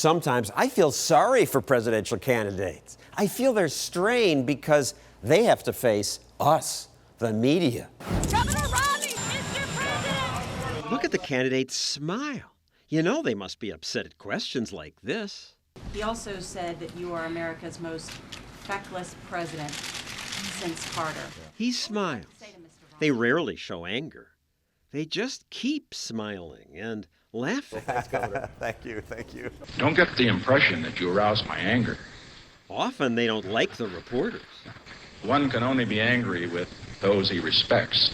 Sometimes I feel sorry for presidential candidates. I feel they're strained because they have to face us, the media. Governor Romney, Mr. President! Look at the candidates smile. You know they must be upset at questions like this. He also said that you are America's most feckless president since Carter. He smiles. They rarely show anger. They just keep smiling and laughing. Thank you, thank you. Don't get the impression that you arouse my anger. Often they don't like the reporters. One can only be angry with those he respects.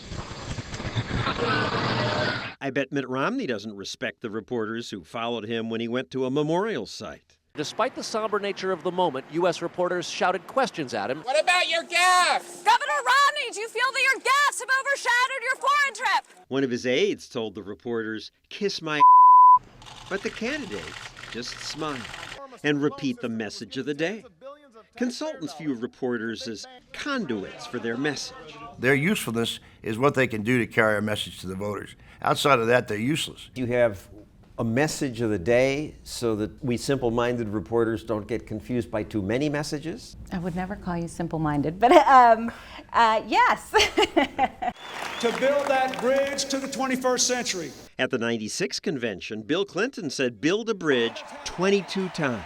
I bet Mitt Romney doesn't respect the reporters who followed him when he went to a memorial site. Despite the somber nature of the moment, U.S. reporters shouted questions at him. What about your gas? Governor Romney, do you feel that your gas have overshadowed your foreign trip? One of his aides told the reporters, "Kiss my." But the candidates just smile and repeat the message of the day. Consultants view reporters as conduits for their message. Their usefulness is what they can do to carry a message to the voters. Outside of that, they're useless. You have a message of the day so that we simple-minded reporters don't get confused by too many messages? I would never call you simple-minded, but yes. To build that bridge to the 21st century. At the '96 convention, Bill Clinton said build a bridge 22 times.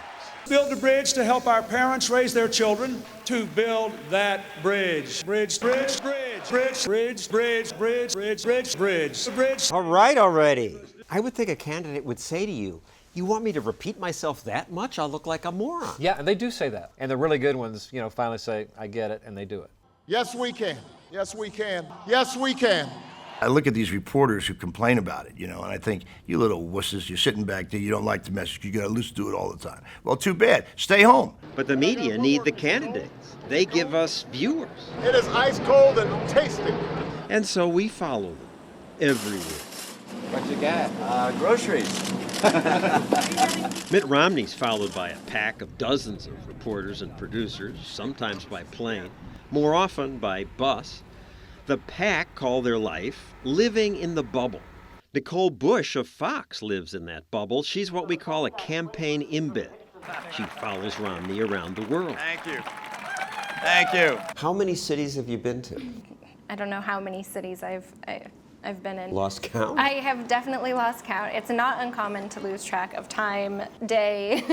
Build a bridge to help our parents raise their children. To build that bridge. Bridge, bridge, bridge, bridge, bridge, bridge, bridge, bridge, bridge, bridge, bridge. All right already. I would think a candidate would say to you, "You want me to repeat myself that much? I'll look like a moron." Yeah, and they do say that. And the really good ones, finally say, "I get it," and they do it. Yes, we can. Yes, we can. Yes, we can. I look at these reporters who complain about it, and I think, you little wusses, you're sitting back there, you don't like the message, you got to listen to it all the time. Well, too bad. Stay home. But the media need the candidates. They give us viewers. It is ice cold and tasty. And so we follow them everywhere. What you got? Groceries. Mitt Romney's followed by a pack of dozens of reporters and producers, sometimes by plane, more often by bus. The pack call their life living in the bubble. Nicole Busch of Fox lives in that bubble. She's what we call a campaign embed. She follows Romney around the world. Thank you. Thank you. How many cities have you been to? I don't know how many cities I've been in. Lost count? I have definitely lost count. It's not uncommon to lose track of time, day,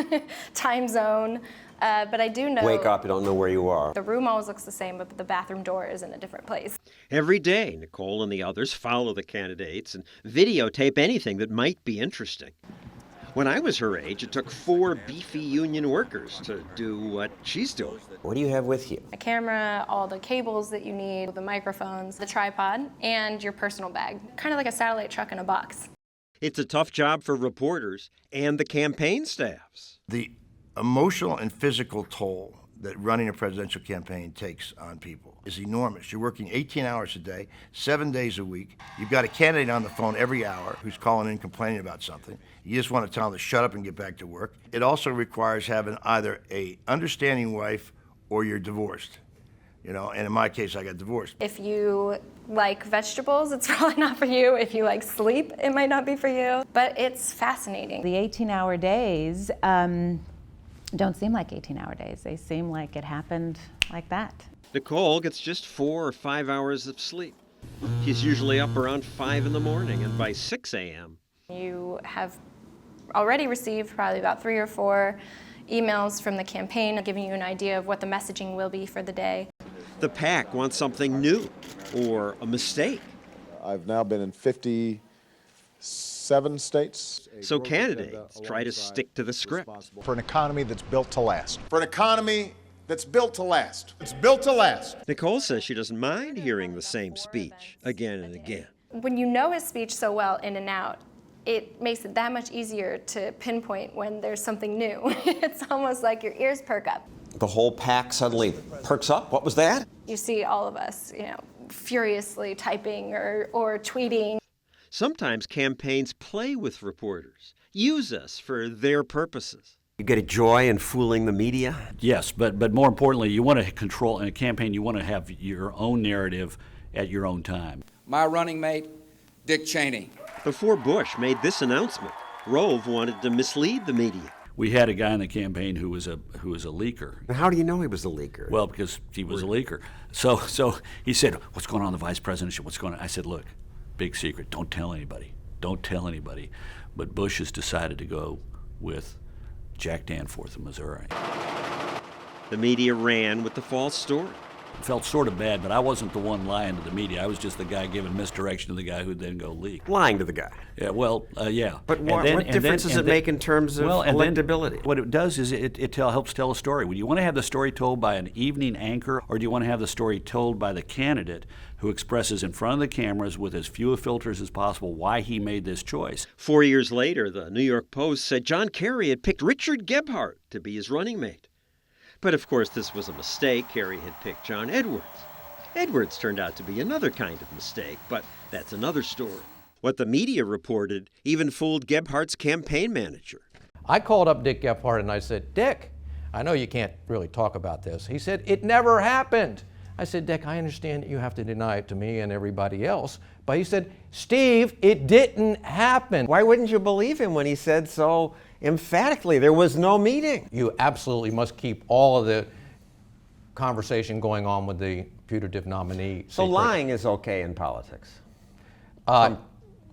time zone. But I do know. Wake up, you don't know where you are. The room always looks the same, but the bathroom door is in a different place. Every day, Nicole and the others follow the candidates and videotape anything that might be interesting. When I was her age, it took 4 beefy union workers to do what she's doing. What do you have with you? A camera, all the cables that you need, the microphones, the tripod, and your personal bag. Kind of like a satellite truck in a box. It's a tough job for reporters and the campaign staffs. The emotional and physical toll that running a presidential campaign takes on people is enormous. You're working 18 hours a day, 7 days a week. You've got a candidate on the phone every hour who's calling in complaining about something. You just want to tell them to shut up and get back to work. It also requires having either a understanding wife or you're divorced. And in my case, I got divorced. If you like vegetables, it's probably not for you. If you like sleep, it might not be for you. But it's fascinating. The 18-hour days don't seem like 18-hour days. They seem like it happened like that. Nicole gets just 4 or 5 hours of sleep. She's usually up around 5 in the morning, and by 6 a.m. You have already received probably about 3 or 4 emails from the campaign giving you an idea of what the messaging will be for the day. The PAC wants something new or a mistake. I've now been in 57 states. So candidates try to stick to the script. For an economy that's built to last. For an economy that's built to last. It's built to last. Nicole says she doesn't mind hearing the same speech again and again. When you know his speech so well in and out, it makes it that much easier to pinpoint when there's something new. It's almost like your ears perk up. The whole PAC suddenly perks up? What was that? You see all of us, furiously typing or tweeting. Sometimes campaigns play with reporters, use us for their purposes. You get a joy in fooling the media? Yes, but more importantly, you want to control, in a campaign, you want to have your own narrative at your own time. My running mate, Dick Cheney. Before Bush made this announcement, Rove wanted to mislead the media. We had a guy in the campaign who was a leaker. How do you know he was a leaker? Well, because he was a leaker. So he said, "What's going on in the vice presidency? What's going on?" I said, "Look, big secret. Don't tell anybody. Don't tell anybody." But Bush has decided to go with Jack Danforth of Missouri. The media ran with the false story. It felt sort of bad, but I wasn't the one lying to the media. I was just the guy giving misdirection to the guy who'd then go leak. Lying to the guy. Yeah, well, yeah. But what difference does it make in terms of electability? What it does is it helps tell a story. Would you want to have the story told by an evening anchor, or do you want to have the story told by the candidate who expresses in front of the cameras with as few filters as possible why he made this choice? 4 years later, the New York Post said John Kerry had picked Richard Gebhardt to be his running mate. But of course, this was a mistake. Kerry had picked John Edwards. Edwards turned out to be another kind of mistake, but that's another story. What the media reported even fooled Gebhardt's campaign manager. I called up Dick Gebhardt and I said, "Dick, I know you can't really talk about this." He said, "It never happened." I said, "Dick, I understand that you have to deny it to me and everybody else." But he said, "Steve, it didn't happen." Why wouldn't you believe him when he said so emphatically? There was no meeting. You absolutely must keep all of the conversation going on with the putative nominee. So secret. lying is okay in politics?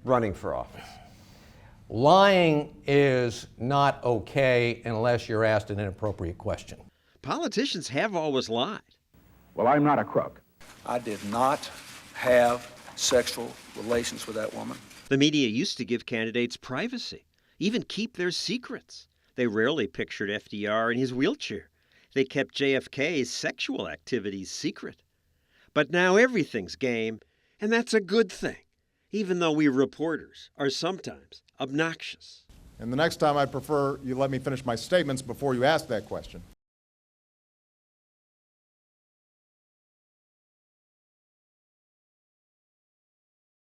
Running for office? Lying is not okay unless you're asked an inappropriate question. Politicians have always lied. Well, I'm not a crook. I did not have sexual relations with that woman. The media used to give candidates privacy, even keep their secrets. They rarely pictured FDR in his wheelchair. They kept JFK's sexual activities secret. But now everything's game, and that's a good thing, even though we reporters are sometimes obnoxious. And the next time I'd prefer you let me finish my statements before you ask that question.